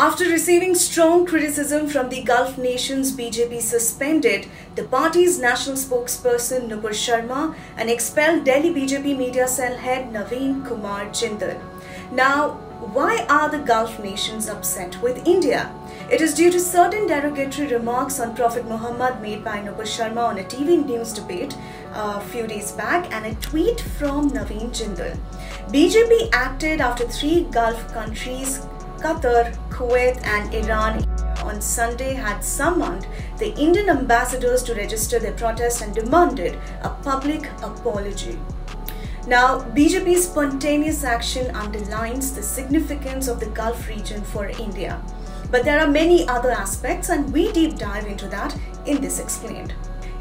After receiving strong criticism from the Gulf nations, BJP suspended the party's national spokesperson Nupur Sharma and expelled Delhi BJP media cell head Naveen Kumar Jindal. Now, why are the Gulf nations upset with India? It is due to certain derogatory remarks on Prophet Muhammad made by Nupur Sharma on a TV news debate a few days back and a tweet from Naveen Jindal. BJP acted after three Gulf countries, Qatar, Kuwait and Iran, on Sunday had summoned the Indian ambassadors to register their protest and demanded a public apology. Now, BJP's spontaneous action underlines the significance of the Gulf region for India. But there are many other aspects and we deep dive into that in this Explained.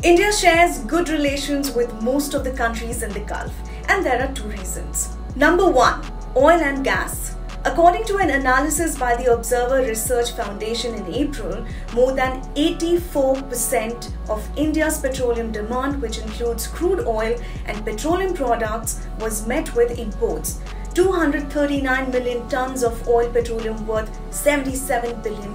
India shares good relations with most of the countries in the Gulf, and there are two reasons. Number one, oil and gas. According to an analysis by the Observer Research Foundation in April, more than 84% of India's petroleum demand, which includes crude oil and petroleum products, was met with imports. 239 million tons of oil petroleum worth $77 billion.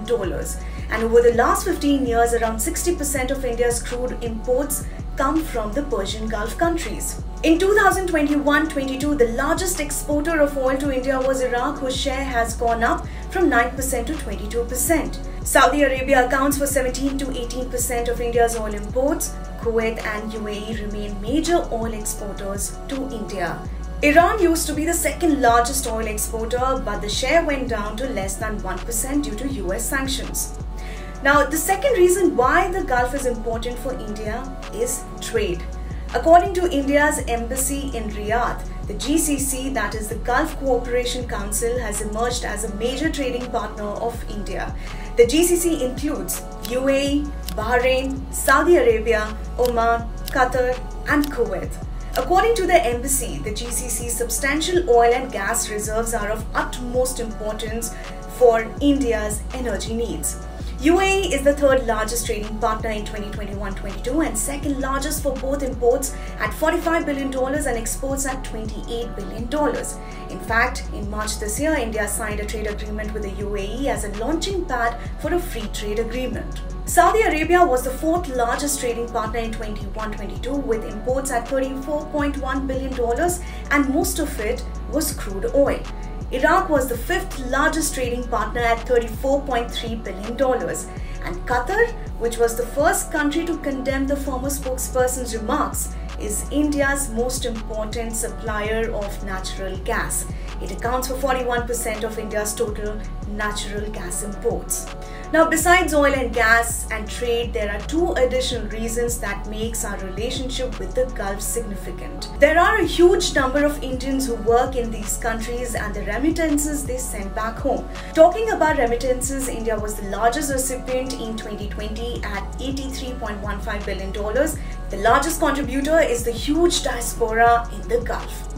And over the last 15 years, around 60% of India's crude imports come from the Persian Gulf countries. In 2021-22, the largest exporter of oil to India was Iraq, whose share has gone up from 9% to 22%. Saudi Arabia accounts for 17 to 18% of India's oil imports. Kuwait and UAE remain major oil exporters to India. Iran used to be the second largest oil exporter, but the share went down to less than 1% due to US sanctions. Now, the second reason why the Gulf is important for India is trade. According to India's embassy in Riyadh, the GCC, that is the Gulf Cooperation Council, has emerged as a major trading partner of India. The GCC includes UAE, Bahrain, Saudi Arabia, Oman, Qatar and Kuwait. According to the embassy, the GCC's substantial oil and gas reserves are of utmost importance for India's energy needs. UAE is the third largest trading partner in 2021-22 and second largest for both imports at $45 billion and exports at $28 billion. In fact, in March this year, India signed a trade agreement with the UAE as a launching pad for a free trade agreement. Saudi Arabia was the fourth largest trading partner in 21-22 with imports at $34.1 billion and most of it was crude oil. Iraq was the fifth largest trading partner at $34.3 billion. And Qatar, which was the first country to condemn the former spokesperson's remarks, is India's most important supplier of natural gas. It accounts for 41% of India's total natural gas imports. Now, besides oil and gas and trade, there are two additional reasons that makes our relationship with the Gulf significant. There are a huge number of Indians who work in these countries and the remittances they send back home. Talking about remittances, India was the largest recipient in 2020 at $83.15 billion. The largest contributor is the huge diaspora in the Gulf.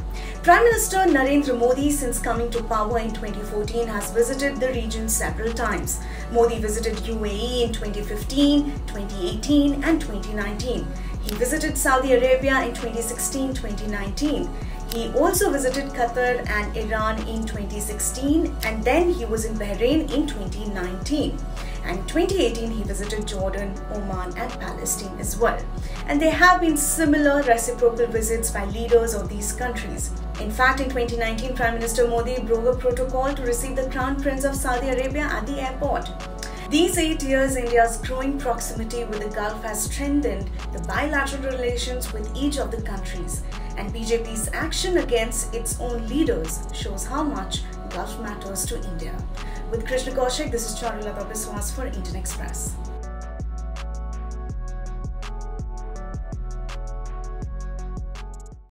Prime Minister Narendra Modi, since coming to power in 2014, has visited the region several times. Modi visited UAE in 2015, 2018 and 2019. He visited Saudi Arabia in 2016-2019. He also visited Qatar and Iran in 2016 and then he was in Bahrain in 2019. And in 2018, he visited Jordan, Oman and Palestine as well. And there have been similar reciprocal visits by leaders of these countries. In fact, in 2019, Prime Minister Modi broke a protocol to receive the Crown Prince of Saudi Arabia at the airport. These 8 years, India's growing proximity with the Gulf has strengthened the bilateral relations with each of the countries. And BJP's action against its own leaders shows how much Gulf matters to India. With Krishna Kaushik, this is Charulata Biswas for Indian Express.